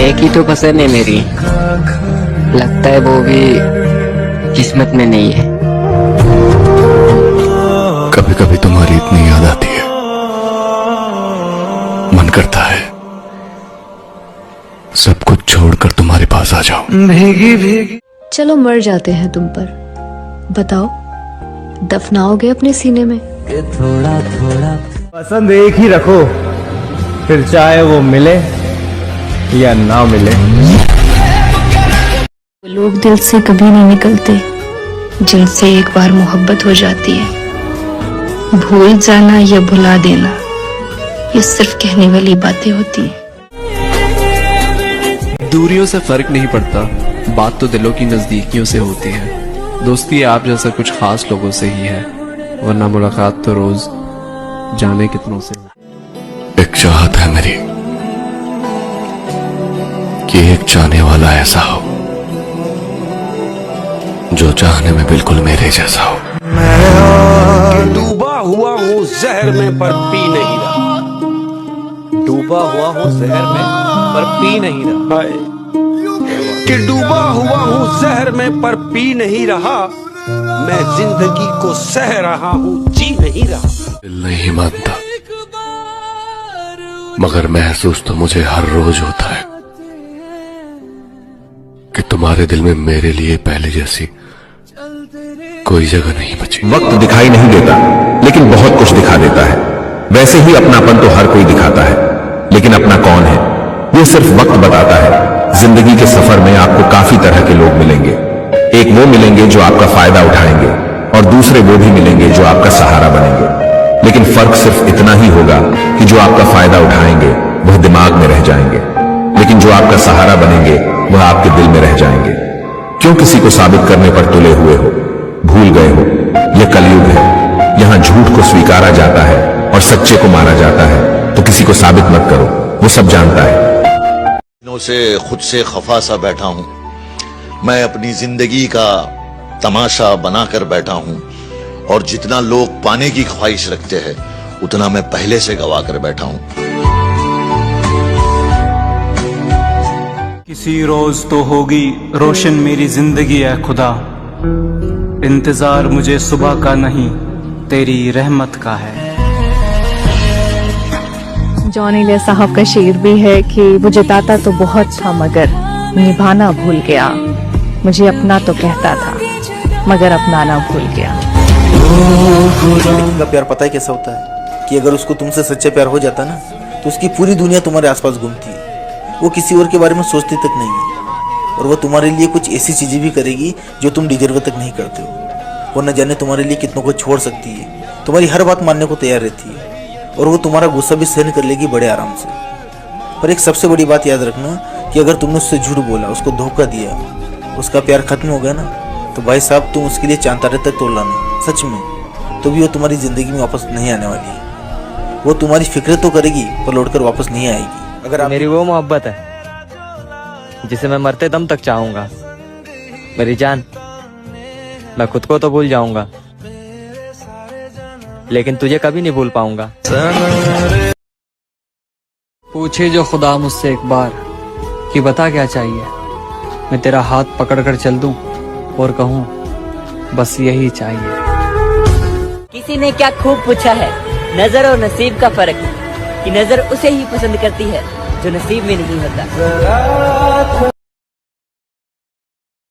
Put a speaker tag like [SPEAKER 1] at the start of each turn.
[SPEAKER 1] एक ही तो पसंद है मेरी, लगता है वो भी किस्मत में नहीं है।
[SPEAKER 2] कभी कभी तुम्हारी इतनी याद आती है, मन करता है सब कुछ छोड़कर तुम्हारे पास आ जाऊं।
[SPEAKER 3] भीगी भीगी।
[SPEAKER 4] चलो मर जाते हैं तुम पर, बताओ दफनाओगे अपने सीने में?
[SPEAKER 3] थोड़ा थोड़ा पसंद एक ही रखो, फिर चाहे वो मिले या ना मिले।
[SPEAKER 4] लोग दिल से कभी नहीं निकलते जिनसे एक बार मोहब्बत हो जाती है। भूल जाना या भुला देना ये सिर्फ कहने वाली बातें होती हैं।
[SPEAKER 5] दूरियों से फर्क नहीं पड़ता, बात तो दिलों की नजदीकियों से होती है। दोस्ती आप जैसा कुछ खास लोगों से ही है, वरना मुलाकात तो रोज जाने कितनों से।
[SPEAKER 2] एक चाहत है मेरी कि एक चाहने वाला ऐसा हो जो चाहने में बिल्कुल मेरे जैसा हो।
[SPEAKER 6] डूबा हुआ हूँ जहर में पर पी नहीं रहा, डूबा हुआ हूँ जहर में पर पी नहीं रहा, कि डूबा हुआ हूँ जहर में पर पी नहीं रहा, मैं जिंदगी को सह रहा हूँ जी नहीं रहा।
[SPEAKER 2] दिल नहीं मानता मगर महसूस तो मुझे हर रोज होता है कि तुम्हारे दिल में मेरे लिए पहले जैसी कोई जगह नहीं बची।
[SPEAKER 7] वक्त दिखाई नहीं देता लेकिन बहुत कुछ दिखा देता है। वैसे ही अपनापन तो हर कोई दिखाता है, लेकिन अपना कौन है ये सिर्फ वक्त बताता है। जिंदगी के सफर में आपको काफी तरह के लोग मिलेंगे। एक वो मिलेंगे जो आपका फायदा उठाएंगे और दूसरे वो भी मिलेंगे जो आपका सहारा बनेंगे। लेकिन फर्क सिर्फ इतना ही होगा कि जो आपका फायदा उठाएंगे वह दिमाग में रह जाएंगे, लेकिन जो आपका सहारा बनेंगे वह आपके दिल में रह जाएंगे। क्यों किसी को साबित करने पर तुले हुए हो? भूल गए हो यह कलयुग है, यहाँ झूठ को स्वीकारा जाता है और सच्चे को मारा जाता है। तो किसी को साबित मत करो, वो सब जानता है।
[SPEAKER 8] दिनों से खुद से खफा सा बैठा हूँ, मैं अपनी जिंदगी का तमाशा बनाकर बैठा हूँ, और जितना लोग पाने की ख्वाहिश रखते हैं उतना मैं पहले से गवा कर बैठा हूँ।
[SPEAKER 9] किसी रोज तो होगी रोशन मेरी जिंदगी है खुदा, इंतजार मुझे सुबह का नहीं तेरी रहमत का है।
[SPEAKER 10] जॉन एलिया साहब का शेर भी है कि वो जताता तो बहुत था मगर निभाना भूल गया, मुझे अपना तो कहता था मगर अपनाना भूल गया।
[SPEAKER 11] का प्यार पता है कैसा होता है कि अगर उसको तुमसे सच्चा प्यार हो जाता ना तो उसकी पूरी दुनिया तुम्हारे आसपास घूमती है, वो किसी और के बारे में सोचती तक नहीं है, और वो तुम्हारे लिए कुछ ऐसी चीजें भी करेगी जो तुम डिजर्व तक नहीं करते हो। वो न जाने तुम्हारे लिए कितनों को छोड़ सकती है, तुम्हारी हर बात मानने को तैयार रहती है, और वो तुम्हारा गुस्सा भी सहन कर लेगी बड़े आराम से। पर एक सबसे बड़ी बात याद रखना कि अगर तुमने उससे झूठ बोला, उसको धोखा दिया, उसका प्यार खत्म हो गया ना तो भाई साहब तुम उसके लिए चांद तारे तक तोड़ लाना सच में, तो भी वो तुम्हारी जिंदगी में वापस नहीं आने वाली है। वो तुम्हारी फिक्र तो करेगी पर लौटकर वापस नहीं आएगी। अगर आप
[SPEAKER 1] मेरी वो मोहब्बत है जिसे मैं मरते दम तक चाहूंगा। मेरी जान, मैं खुद को तो भूल जाऊंगा लेकिन तुझे कभी नहीं भूल पाऊंगा।
[SPEAKER 9] पूछे जो खुदा मुझसे एक बार कि बता क्या चाहिए, मैं तेरा हाथ पकड़कर चल दूं और कहूं बस यही चाहिए।
[SPEAKER 12] किसी ने क्या खूब पूछा है, नजर और नसीब का फर्क, कि नजर उसे ही पसंद करती है जो नसीब में नहीं होता।